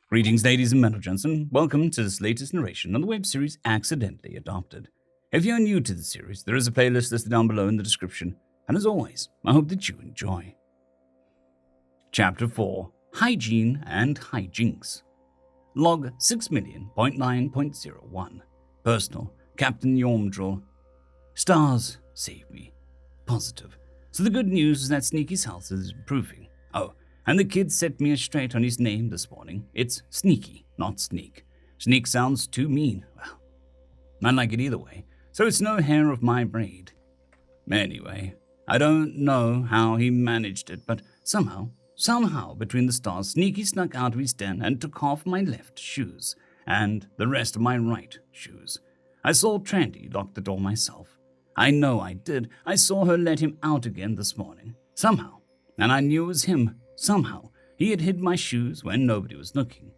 Greetings, ladies and gentlemen, and welcome to this latest narration on the web series Accidentally Adopted. If you're new to the series, there is a playlist listed down below in the description, and as always, I hope that you enjoy. Chapter 4, Hygiene and Hijinks. Log 6,000,000.9.01. Personal, Captain Yormdril. Stars save me. Positive. So the good news is that Sneaky's health is improving. Oh, and the kid set me straight on his name this morning. It's Sneaky, not Sneak. Sneak sounds too mean. Well, I like it either way, so it's no hair of my braid. Anyway, I don't know how he managed it, but somehow between the stars, Sneaky snuck out of his den and took off my left shoes and the rest of my right shoes. I saw Trandy lock the door myself. I know I did. I saw her let him out again this morning. Somehow, and I knew it was him. Somehow, he had hid my shoes when nobody was looking.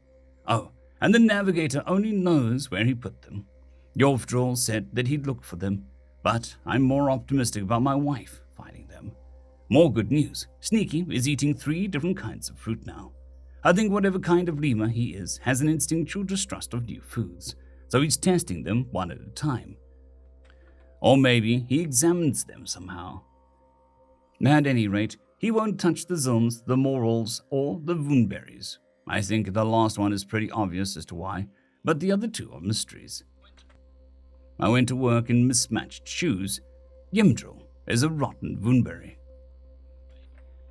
Oh, and the navigator only knows where he put them. Yormdril said that he'd look for them, but I'm more optimistic about my wife finding them. More good news, Sneaky is eating 3 different kinds of fruit now. I think whatever kind of lemur he is has an instinctual distrust of new foods, so he's testing them one at a time. Or maybe he examines them somehow. At any rate, he won't touch the Zilms, the Morals, or the Voonberries. I think the last one is pretty obvious as to why, but the other 2 are mysteries. I went to work in mismatched shoes. Yormdril is a rotten Voonberry.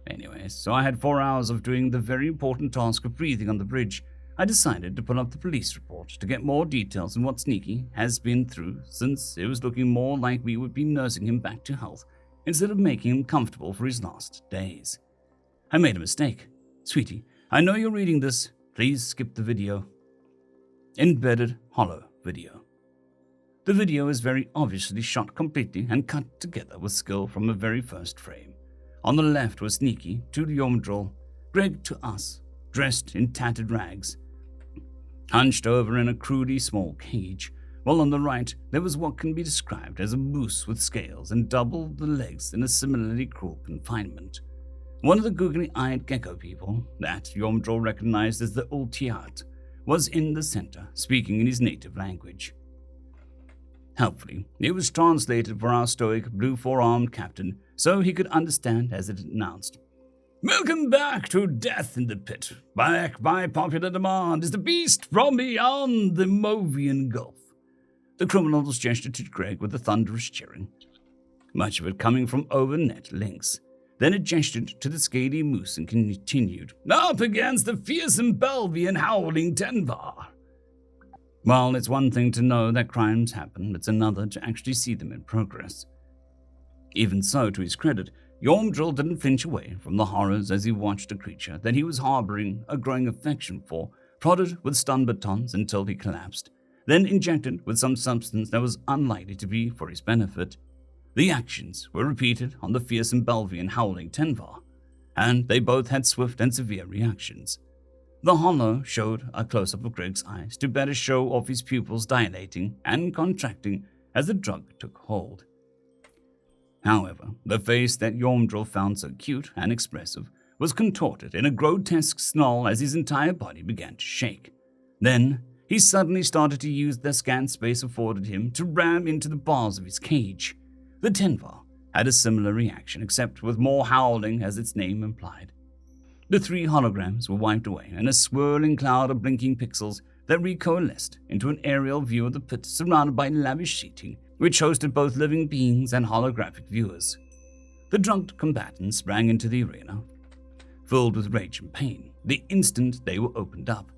Anyway, so I had 4 hours of doing the very important task of breathing on the bridge. I decided to pull up the police report to get more details on what Sneaky has been through, since it was looking more like we would be nursing him back to health instead of making him comfortable for his last days. I made a mistake. Sweetie, I know you're reading this. Please skip the video. Embedded hollow video. The video is very obviously shot completely and cut together with skill from the very first frame. On the left was Sneaky to Yormdril, Greg to us, dressed in tattered rags, hunched over in a crudely small cage, while on the right there was what can be described as a moose with scales and double the legs in a similarly cruel confinement. One of the googly-eyed gecko people, that Yormdril recognized as the Ultiat, was in the center, speaking in his native language. Helpfully, it was translated for our stoic, blue four-armed captain, so he could understand as it announced, "Welcome back to Death in the Pit. Back by popular demand is the beast from beyond the Movian Gulf." The criminals gestured to Greg with a thunderous cheering, much of it coming from over-net links. Then it gestured to the scaly moose and continued, "Up against the fearsome Belvian howling Tenvar." While it's one thing to know that crimes happen, it's another to actually see them in progress. Even so, to his credit, Yormdril didn't flinch away from the horrors as he watched a creature that he was harboring a growing affection for, prodded with stun batons until he collapsed, then injected with some substance that was unlikely to be for his benefit. The actions were repeated on the fearsome Belvian howling Tenvar, and they both had swift and severe reactions. The hollow showed a close-up of Greg's eyes to better show off his pupils dilating and contracting as the drug took hold. However, the face that Yormdril found so cute and expressive was contorted in a grotesque snarl as his entire body began to shake. Then, he suddenly started to use the scant space afforded him to ram into the bars of his cage. The Tenvar had a similar reaction, except with more howling as its name implied. The 3 holograms were wiped away in a swirling cloud of blinking pixels that recoalesced into an aerial view of the pit surrounded by lavish seating, which hosted both living beings and holographic viewers. The drugged combatants sprang into the arena, filled with rage and pain, the instant they were opened up.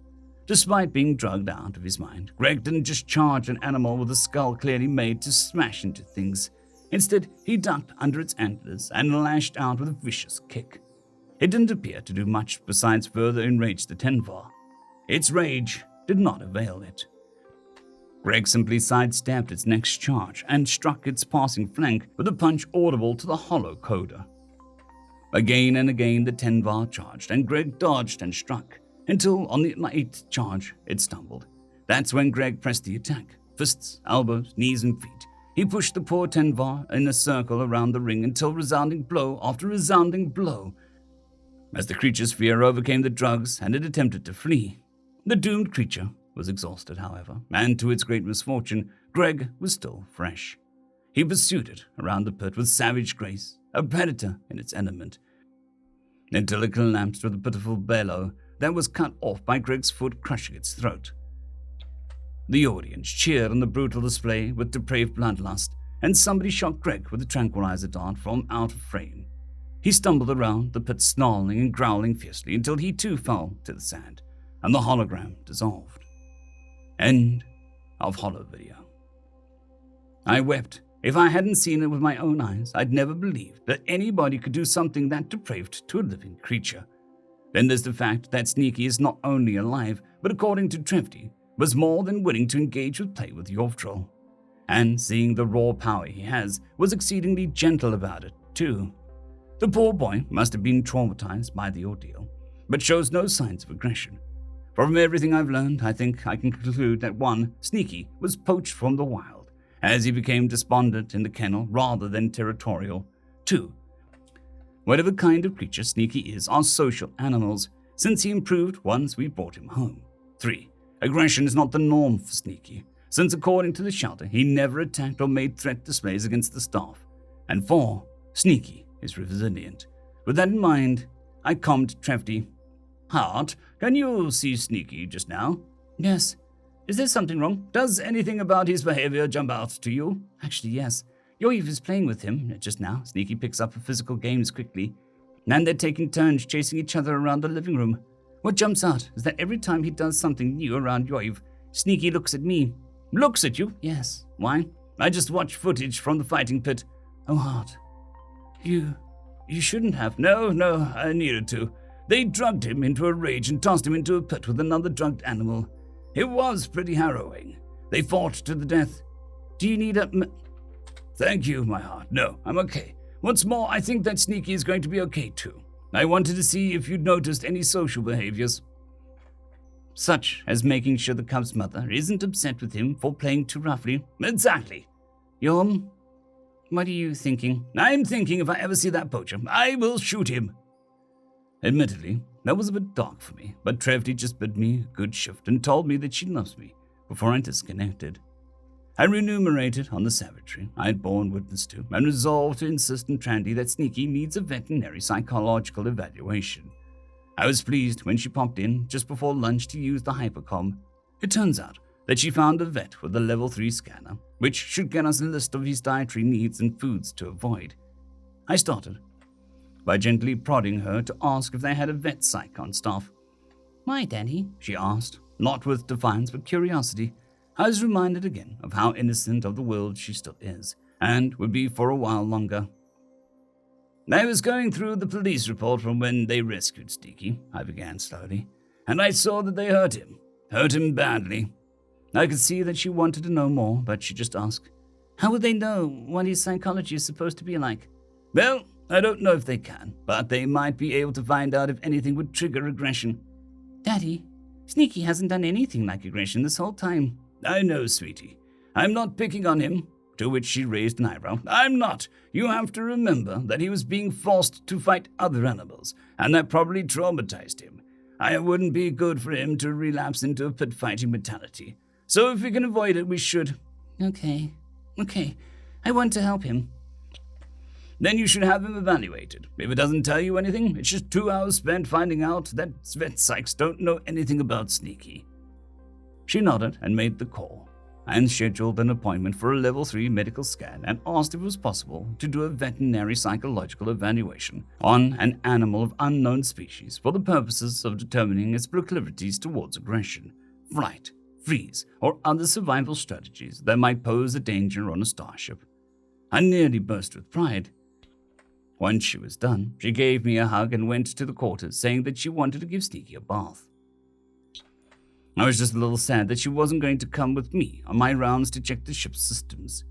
Despite being drugged out of his mind, Greg didn't just charge an animal with a skull clearly made to smash into things. Instead, he ducked under its antlers and lashed out with a vicious kick. It didn't appear to do much besides further enrage the Tenvar. Its rage did not avail it. Greg simply sidestepped its next charge and struck its passing flank with a punch audible to the hollow coder. Again and again the Tenvar charged, and Greg dodged and struck, until on the 8th charge it stumbled. That's when Greg pressed the attack. Fists, elbows, knees, and feet. He pushed the poor Tenvar in a circle around the ring until resounding blow after resounding blow. As the creature's fear overcame the drugs and it attempted to flee, The doomed creature was exhausted, however, and to its great misfortune, Greg was still fresh. He pursued it around the pit with savage grace, a predator in its element, until it collapsed with a pitiful bellow that was cut off by Greg's foot crushing its throat. The audience cheered on the brutal display with depraved bloodlust, and somebody shot Greg with a tranquilizer dart from out of frame. He stumbled around the pit snarling and growling fiercely until he too fell to the sand, and the hologram dissolved. End of holo video. I wept. If I hadn't seen it with my own eyes, I'd never believed that anybody could do something that depraved to a living creature. Then there's the fact that Sneaky is not only alive, but according to Trevdy, was more than willing to engage with play with Yovtrol. And seeing the raw power he has, was exceedingly gentle about it, too. The poor boy must have been traumatized by the ordeal, but shows no signs of aggression. From everything I've learned, I think I can conclude that 1. Sneaky was poached from the wild, as he became despondent in the kennel rather than territorial. 2. Whatever kind of creature Sneaky is are social animals, since he improved once we brought him home. 3. Aggression is not the norm for Sneaky, since according to the shelter, he never attacked or made threat displays against the staff. And 4. Sneaky is resilient. With that in mind, I calmed Trevdy. Hart, can you see Sneaky just now? Yes. Is there something wrong? Does anything about his behavior jump out to you? Actually, yes. Yoiv is playing with him just now. Sneaky picks up physical games quickly, and they're taking turns chasing each other around the living room. What jumps out is that every time he does something new around Yoiv, Sneaky looks at me. Looks at you? Yes. Why? I just watched footage from the fighting pit. Oh, Hart. You shouldn't have. No, I needed to. They drugged him into a rage and tossed him into a pit with another drugged animal. It was pretty harrowing. They fought to the death. Do you need a... Thank you, my heart. No, I'm okay. What's more, I think that Sneaky is going to be okay too. I wanted to see if you'd noticed any social behaviors, such as making sure the cub's mother isn't upset with him for playing too roughly. Exactly. Yom, what are you thinking? I'm thinking if I ever see that poacher, I will shoot him. Admittedly, that was a bit dark for me, but Trevdy just bid me a good shift and told me that she loves me before I disconnected. I remunerated on the savagery I had borne witness to and resolved to insist on Trandy that Sneaky needs a veterinary psychological evaluation. I was pleased when she popped in just before lunch to use the hypercom. It turns out that she found a vet with a level 3 scanner, which should get us a list of his dietary needs and foods to avoid. I started by gently prodding her to ask if they had a vet psych on staff. Why, Danny? She asked, not with defiance but curiosity. I was reminded again of how innocent of the world she still is, and would be for a while longer. I was going through the police report from when they rescued Sneaky, I began slowly, and I saw that they hurt him badly. I could see that she wanted to know more, but she just asked, how would they know what his psychology is supposed to be like? Well, I don't know if they can, but they might be able to find out if anything would trigger aggression. Daddy, Sneaky hasn't done anything like aggression this whole time. I know, sweetie. I'm not picking on him. To which she raised an eyebrow. I'm not. You have to remember that he was being forced to fight other animals, and that probably traumatized him. It wouldn't be good for him to relapse into a pit fighting mentality. So if we can avoid it, we should. Okay. I want to help him. Then you should have him evaluated. If it doesn't tell you anything, it's just 2 hours spent finding out that vet psychs don't know anything about Sneaky. She nodded and made the call, and scheduled an appointment for a level 3 medical scan and asked if it was possible to do a veterinary psychological evaluation on an animal of unknown species for the purposes of determining its proclivities towards aggression, flight, freeze, or other survival strategies that might pose a danger on a starship. I nearly burst with pride. Once she was done, she gave me a hug and went to the quarters, saying that she wanted to give Sneaky a bath. I was just a little sad that she wasn't going to come with me on my rounds to check the ship's systems.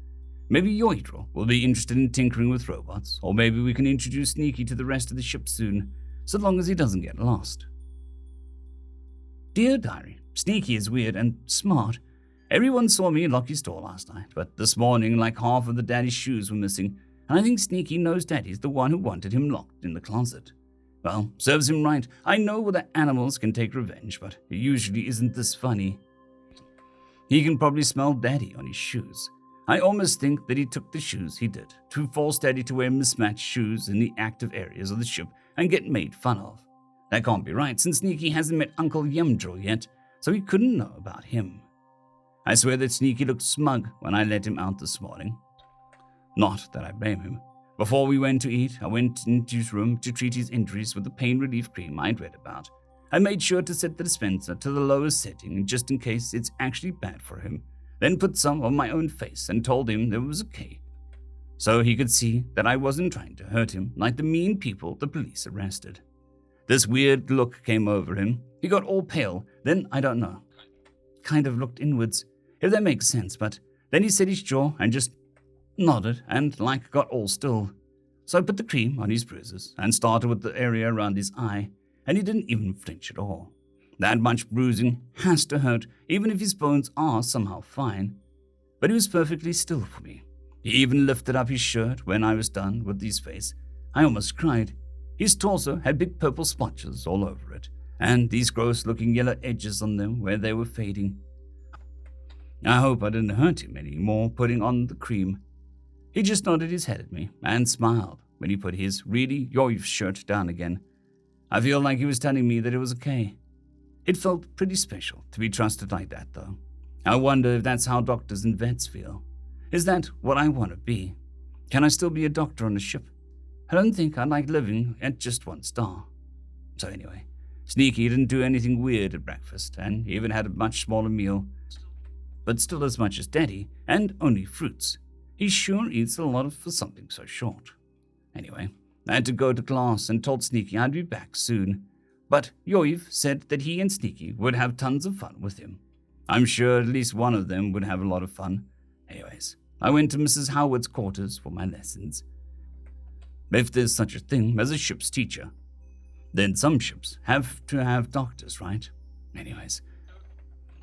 Maybe Yoidro will be interested in tinkering with robots, or maybe we can introduce Sneaky to the rest of the ship soon, so long as he doesn't get lost. Dear Diary, Sneaky is weird and smart. Everyone saw me lock his door last night, but this morning like half of the daddy's shoes were missing, and I think Sneaky knows Daddy's the one who wanted him locked in the closet. Well, serves him right. I know that animals can take revenge, but it usually isn't this funny. He can probably smell Daddy on his shoes. I almost think that he took the shoes he did to force Daddy to wear mismatched shoes in the active areas of the ship and get made fun of. That can't be right, since Sneaky hasn't met Uncle Yumdril yet, so he couldn't know about him. I swear that Sneaky looked smug when I let him out this morning. Not that I blame him. Before we went to eat, I went into his room to treat his injuries with the pain relief cream I'd read about. I made sure to set the dispenser to the lowest setting just in case it's actually bad for him, then put some on my own face and told him that it was okay, so he could see that I wasn't trying to hurt him like the mean people the police arrested. This weird look came over him. He got all pale, then I don't know. Kind of looked inwards, if that makes sense, but then he set his jaw and just nodded and got all still. So I put the cream on his bruises and started with the area around his eye, and he didn't even flinch at all. That much bruising has to hurt, even if his bones are somehow fine. But he was perfectly still for me. He even lifted up his shirt when I was done with his face. I almost cried. His torso had big purple splotches all over it, and these gross-looking yellow edges on them where they were fading. I hope I didn't hurt him any more putting on the cream. He just nodded his head at me and smiled when he put his really Yoiv shirt down again. I feel like he was telling me that it was okay. It felt pretty special to be trusted like that, though. I wonder if that's how doctors and vets feel. Is that what I want to be? Can I still be a doctor on a ship? I don't think I like living at just 1 star. So anyway, Sneaky didn't do anything weird at breakfast, and he even had a much smaller meal, but still as much as Daddy, and only fruits. He sure eats a lot for something so short. Anyway, I had to go to class and told Sneaky I'd be back soon. But Yoiv said that he and Sneaky would have tons of fun with him. I'm sure at least one of them would have a lot of fun. Anyways, I went to Mrs. Howard's quarters for my lessons. If there's such a thing as a ship's teacher, then some ships have to have doctors, right? Anyways,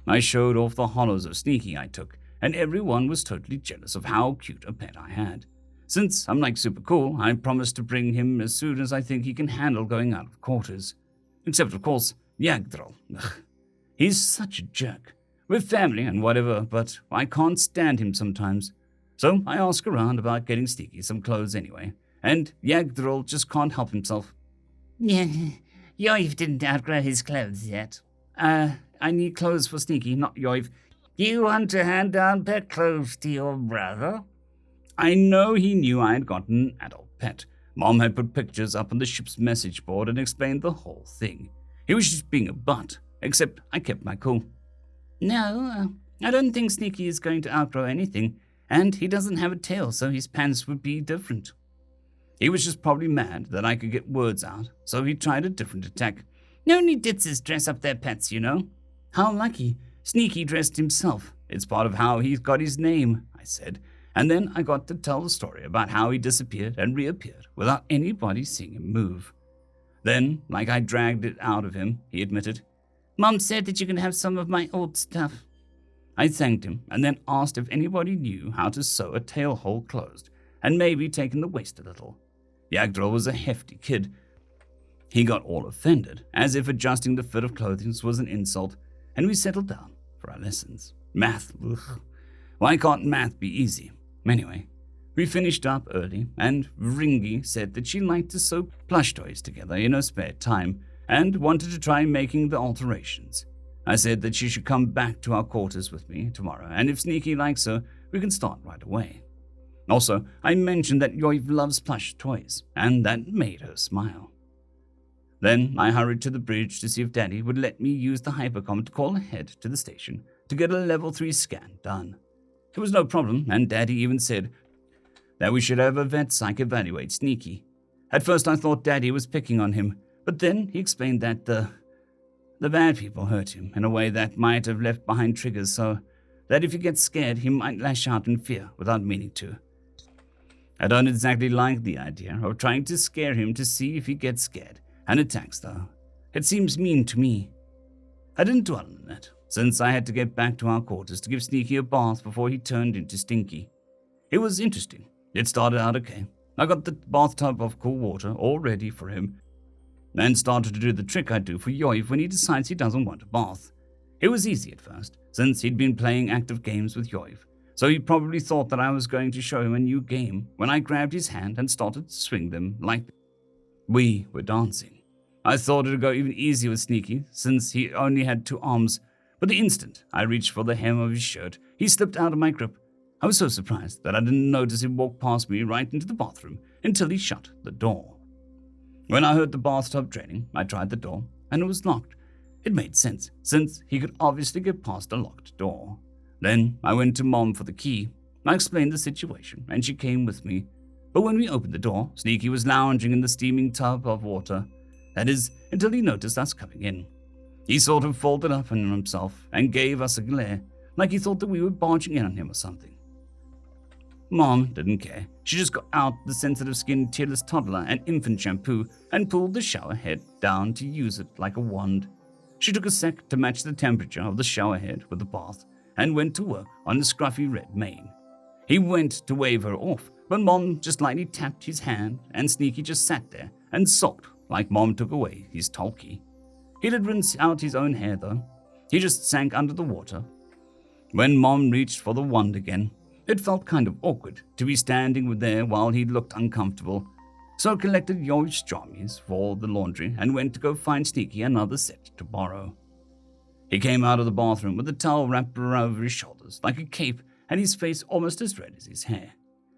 I showed off the hollows of Sneaky I took, and everyone was totally jealous of how cute a pet I had. Since I'm super cool, I promised to bring him as soon as I think he can handle going out of quarters. Except, of course, Yagdral. He's such a jerk. We're family and whatever, but I can't stand him sometimes. So I ask around about getting Sneaky some clothes anyway, and Yagdral just can't help himself. Yeah, Yoiv didn't outgrow his clothes yet. I need clothes for Sneaky, not Yoiv. You want to hand down pet clothes to your brother? I know he knew I had gotten an adult pet. Mom had put pictures up on the ship's message board and explained the whole thing. He was just being a butt, except I kept my cool. No, I don't think Sneaky is going to outgrow anything, and he doesn't have a tail, so his pants would be different. He was just probably mad that I could get words out, so he tried a different attack. Only ditzes dress up their pets, you know. How lucky. Sneaky dressed himself. It's part of how he's got his name, I said. And then I got to tell the story about how he disappeared and reappeared without anybody seeing him move. Then, like I dragged it out of him, he admitted, Mom said that you can have some of my old stuff. I thanked him and then asked if anybody knew how to sew a tail hole closed and maybe taken the waist a little. Yagdral was a hefty kid. He got all offended, as if adjusting the fit of clothing was an insult, and we settled down for our lessons. Math, ugh. Why can't math be easy? Anyway, we finished up early, and Ringy said that she liked to sew plush toys together in her spare time and wanted to try making the alterations. I said that she should come back to our quarters with me tomorrow, and if Sneaky likes her, we can start right away. Also, I mentioned that Yoiv loves plush toys, and that made her smile. Then I hurried to the bridge to see if Daddy would let me use the hypercom to call ahead to the station to get a level 3 scan done. It was no problem, and Daddy even said that we should have a vet psych evaluate Sneaky. At first I thought Daddy was picking on him, but then he explained that the bad people hurt him in a way that might have left behind triggers, so that if he gets scared, he might lash out in fear without meaning to. I don't exactly like the idea of trying to scare him to see if he gets scared and attacks, though. It seems mean to me. I didn't dwell on that, since I had to get back to our quarters to give Sneaky a bath before he turned into Stinky. It was interesting. It started out okay. I got the bathtub of cool water all ready for him, and started to do the trick I do for Yoiv when he decides he doesn't want a bath. It was easy at first, since he'd been playing active games with Yoiv, so he probably thought that I was going to show him a new game when I grabbed his hand and started to swing them like we were dancing. I thought it would go even easier with Sneaky, since he only had 2 arms, but the instant I reached for the hem of his shirt, he slipped out of my grip. I was so surprised that I didn't notice him walk past me right into the bathroom until he shut the door. When I heard the bathtub draining, I tried the door, and it was locked. It made sense, since he could obviously get past a locked door. Then I went to Mom for the key. I explained the situation, and she came with me. But when we opened the door, Sneaky was lounging in the steaming tub of water. That is, until he noticed us coming in. He sort of folded up on himself and gave us a glare, like he thought that we were barging in on him or something. Mom didn't care. She just got out the sensitive-skinned tearless toddler and infant shampoo and pulled the shower head down to use it like a wand. She took a sec to match the temperature of the shower head with the bath and went to work on the scruffy red mane. He went to wave her off, but Mom just lightly tapped his hand and Sneaky just sat there and sulked like Mom took away his talkie. He did rinse out his own hair though. He just sank under the water. When Mom reached for the wand again, it felt kind of awkward to be standing there while he looked uncomfortable, so I collected Yoiv's jammies for the laundry and went to go find Sneaky another set to borrow. He came out of the bathroom with a towel wrapped around his shoulders like a cape and his face almost as red as his hair,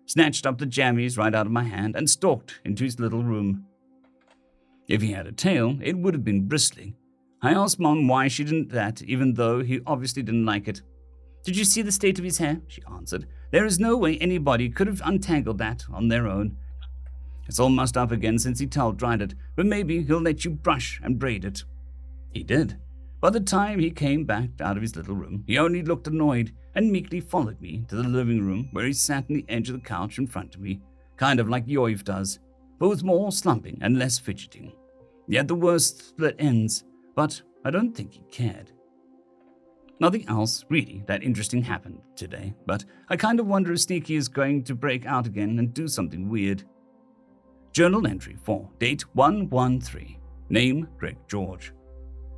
snatched up the jammies right out of my hand and stalked into his little room. If he had a tail, it would have been bristling. I asked Mom why she didn't that, even though he obviously didn't like it. "Did you see the state of his hair?" she answered. "There is no way anybody could have untangled that on their own. It's all mussed up again since he towel dried it, but maybe he'll let you brush and braid it." He did. By the time he came back out of his little room, he only looked annoyed and meekly followed me to the living room where he sat on the edge of the couch in front of me, kind of like Yoiv does, but with more slumping and less fidgeting. He had the worst split ends, but I don't think he cared. Nothing else really that interesting happened today, but I kind of wonder if Sneaky is going to break out again and do something weird. Journal entry 4, date 1/1/3, name Greg George.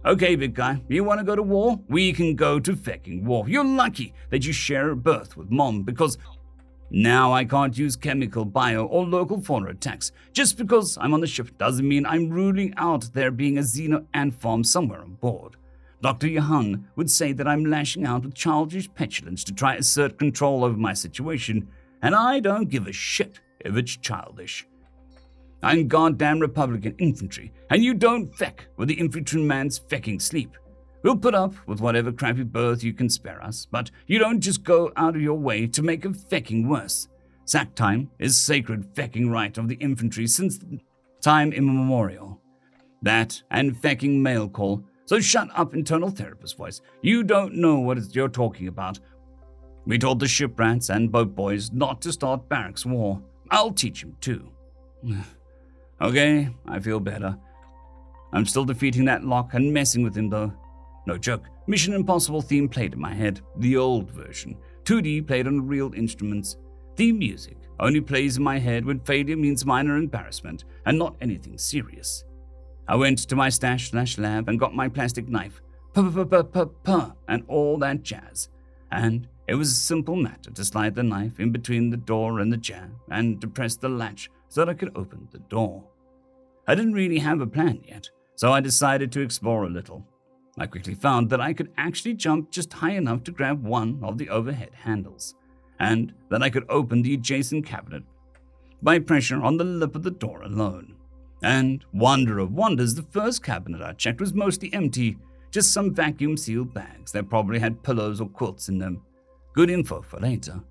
"Okay, big guy, you want to go to war? We can go to fecking war. You're lucky that you share a berth with Mom, because now I can't use chemical, bio, or local fauna attacks. Just because I'm on the ship doesn't mean I'm ruling out there being a xeno ant farm somewhere on board. Dr. Johan would say that I'm lashing out with childish petulance to try to assert control over my situation, and I don't give a shit if it's childish. I'm goddamn Republican infantry, and you don't feck with the infantryman's fecking sleep. We'll put up with whatever crappy berth you can spare us, but you don't just go out of your way to make a fecking worse. Sack time is sacred fecking right of the infantry since time immemorial. That and fecking mail call. So shut up, internal therapist voice. You don't know what you're talking about. We told the ship rats and boat boys not to start barracks war. I'll teach him too." Okay, I feel better. I'm still defeating that lock and messing with him though. No joke, Mission Impossible theme played in my head, the old version. 2D played on real instruments. Theme music only plays in my head when failure means minor embarrassment and not anything serious. I went to my stash/lab and got my plastic knife, and all that jazz. And it was a simple matter to slide the knife in between the door and the jamb and to press the latch so that I could open the door. I didn't really have a plan yet, so I decided to explore a little. I quickly found that I could actually jump just high enough to grab one of the overhead handles, and that I could open the adjacent cabinet by pressure on the lip of the door alone. And wonder of wonders, the first cabinet I checked was mostly empty, just some vacuum-sealed bags that probably had pillows or quilts in them. Good info for later.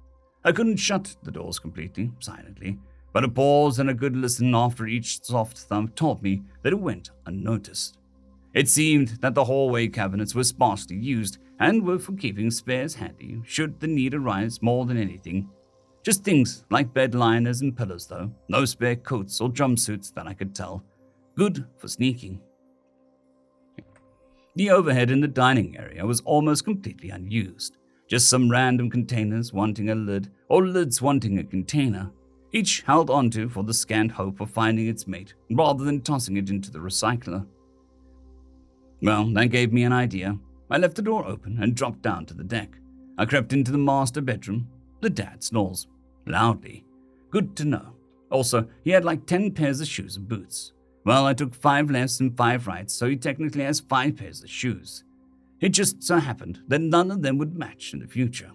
I couldn't shut the doors completely, silently, but a pause and a good listen after each soft thump told me that it went unnoticed. It seemed that the hallway cabinets were sparsely used and were for keeping spares handy should the need arise more than anything. Just things like bed liners and pillows though, no spare coats or jumpsuits that I could tell. Good for sneaking. The overhead in the dining area was almost completely unused. Just some random containers wanting a lid or lids wanting a container. each held onto for the scant hope of finding its mate rather than tossing it into the recycler. Well, that gave me an idea. I left the door open and dropped down to the deck. I crept into the master bedroom. The dad snores. Loudly. Good to know. Also, he had like 10 pairs of shoes and boots. Well, I took 5 lefts and 5 rights, so he technically has 5 pairs of shoes. It just so happened that none of them would match in the future.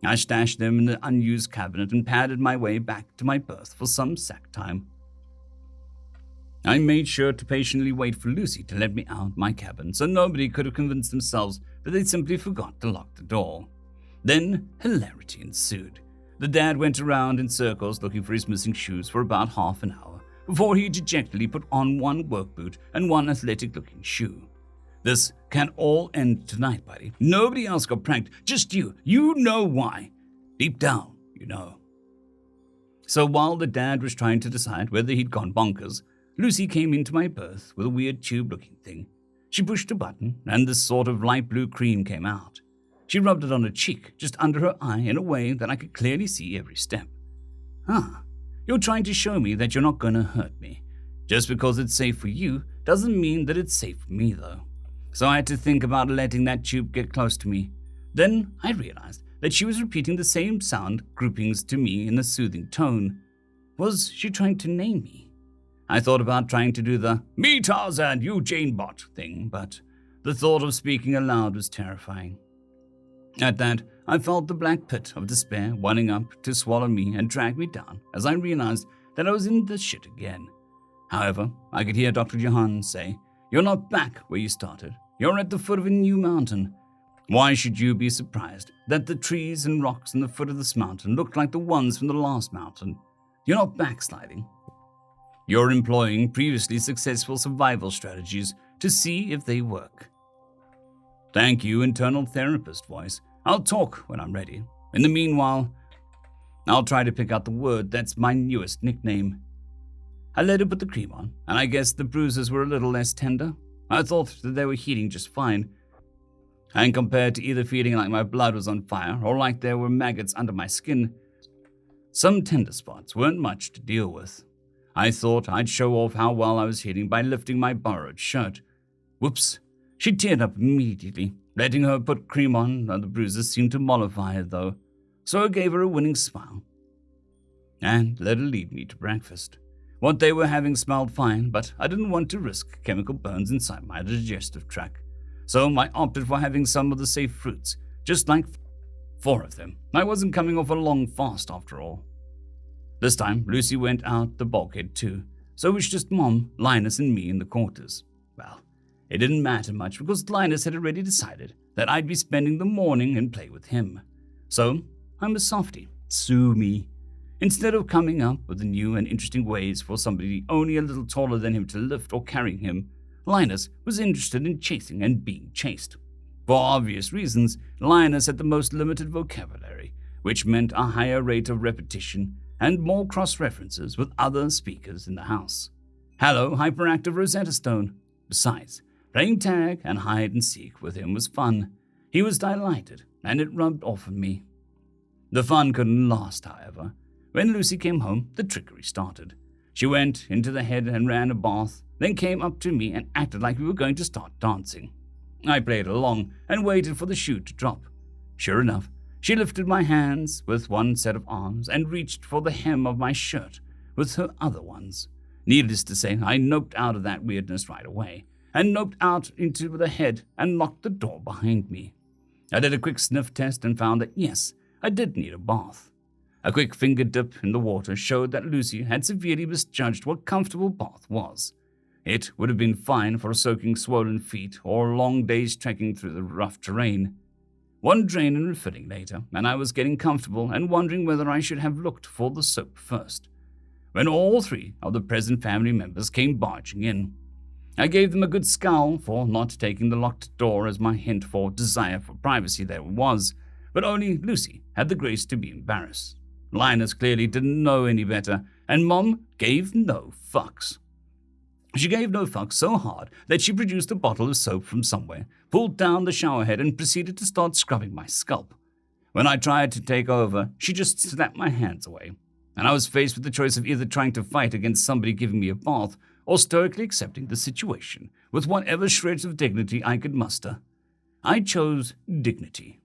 I stashed them in the unused cabinet and padded my way back to my berth for some sack time. I made sure to patiently wait for Lucy to let me out my cabin so nobody could have convinced themselves that they simply forgot to lock the door. Then hilarity ensued. The dad went around in circles looking for his missing shoes for about half an hour before he dejectedly put on one work boot and one athletic-looking shoe. This can all end tonight, buddy. Nobody else got pranked, just you. You know why. Deep down, you know. So while the dad was trying to decide whether he'd gone bonkers, Lucy came into my berth with a weird tube-looking thing. She pushed a button, and this sort of light blue cream came out. She rubbed it on her cheek, just under her eye, in a way that I could clearly see every step. You're trying to show me that you're not going to hurt me. Just because it's safe for you doesn't mean that it's safe for me, though. So I had to think about letting that tube get close to me. Then I realized that she was repeating the same sound groupings to me in a soothing tone. Was she trying to name me? I thought about trying to do the "Me Tarzan, you Janebot" thing, but the thought of speaking aloud was terrifying. At that, I felt the black pit of despair welling up to swallow me and drag me down as I realized that I was in the shit again. However, I could hear Dr. Jahan say, "You're not back where you started. You're at the foot of a new mountain. Why should you be surprised that the trees and rocks in the foot of this mountain look like the ones from the last mountain? You're not backsliding. You're employing previously successful survival strategies to see if they work." Thank you, internal therapist voice. I'll talk when I'm ready. In the meanwhile, I'll try to pick out the word that's my newest nickname. I let her put the cream on, and I guess the bruises were a little less tender. I thought that they were healing just fine. And compared to either feeling like my blood was on fire or like there were maggots under my skin, some tender spots weren't much to deal with. I thought I'd show off how well I was healing by lifting my borrowed shirt. Whoops. She teared up immediately. Letting her put cream on, the bruises seemed to mollify her, though, so I gave her a winning smile and let her lead me to breakfast. What they were having smelled fine, but I didn't want to risk chemical burns inside my digestive tract, so I opted for having some of the safe fruits, just like 4 of them. I wasn't coming off a long fast after all. This time, Lucy went out the bulkhead too, so it was just Mom, Linus, and me in the quarters. Well, it didn't matter much because Linus had already decided that I'd be spending the morning and play with him. So, I'm a softie. Sue me. Instead of coming up with the new and interesting ways for somebody only a little taller than him to lift or carry him, Linus was interested in chasing and being chased. For obvious reasons, Linus had the most limited vocabulary, which meant a higher rate of repetition and more cross-references with other speakers in the house. Hello, hyperactive Rosetta Stone. Besides, playing tag and hide-and-seek with him was fun. He was delighted, and it rubbed off on me. The fun couldn't last, however. When Lucy came home, the trickery started. She went into the head and ran a bath, then came up to me and acted like we were going to start dancing. I played along and waited for the shoe to drop. Sure enough, she lifted my hands with one set of arms and reached for the hem of my shirt with her other ones. Needless to say, I noped out of that weirdness right away, and noped out into the head and locked the door behind me. I did a quick sniff test and found that yes, I did need a bath. A quick finger dip in the water showed that Lucy had severely misjudged what comfortable bath was. It would have been fine for soaking swollen feet or long days trekking through the rough terrain. One drain and refilling later, and I was getting comfortable and wondering whether I should have looked for the soap first, when all 3 of the present family members came barging in. I gave them a good scowl for not taking the locked door as my hint for desire for privacy there was, but only Lucy had the grace to be embarrassed. Linus clearly didn't know any better, and Mom gave no fucks. She gave no fucks so hard that she produced a bottle of soap from somewhere, pulled down the shower head, and proceeded to start scrubbing my scalp. When I tried to take over, she just slapped my hands away. and I was faced with the choice of either trying to fight against somebody giving me a bath or stoically accepting the situation with whatever shreds of dignity I could muster. I chose dignity.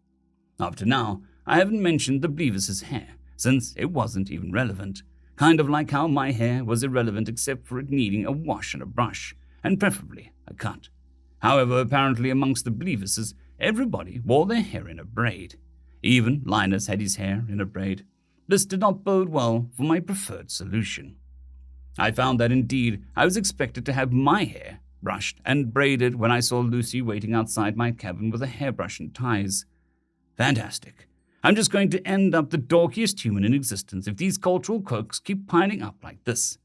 Up to now, I haven't mentioned the Bleavis' hair, since it wasn't even relevant. Kind of like how my hair was irrelevant except for it needing a wash and a brush, and preferably a cut. However, apparently amongst the Bleavises, everybody wore their hair in a braid. Even Linus had his hair in a braid. This did not bode well for my preferred solution. I found that indeed I was expected to have my hair brushed and braided when I saw Lucy waiting outside my cabin with a hairbrush and ties. Fantastic. I'm just going to end up the dorkiest human in existence if these cultural quirks keep piling up like this.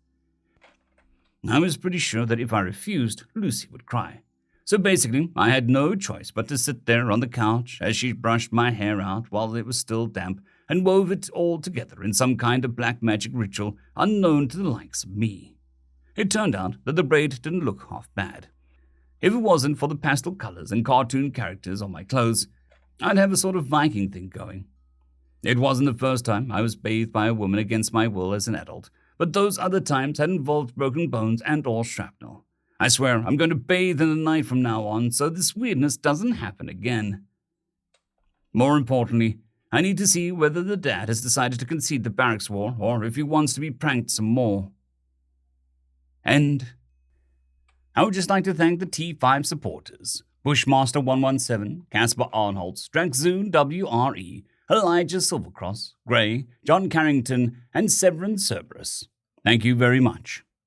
I was pretty sure that if I refused, Lucy would cry. So basically, I had no choice but to sit there on the couch as she brushed my hair out while it was still damp and wove it all together in some kind of black magic ritual unknown to the likes of me. It turned out that the braid didn't look half bad. If it wasn't for the pastel colors and cartoon characters on my clothes, I'd have a sort of Viking thing going. It wasn't the first time I was bathed by a woman against my will as an adult, but those other times had involved broken bones and or shrapnel. I swear I'm going to bathe in the night from now on so this weirdness doesn't happen again. More importantly, I need to see whether the dad has decided to concede the barracks war or if he wants to be pranked some more. And I would just like to thank the T5 supporters: Bushmaster 117, Casper Arnholtz, Dragzoon W.R.E, Elijah Silvercross, Gray, Jon Creighton, and Sevaren Serberous. Thank you very much.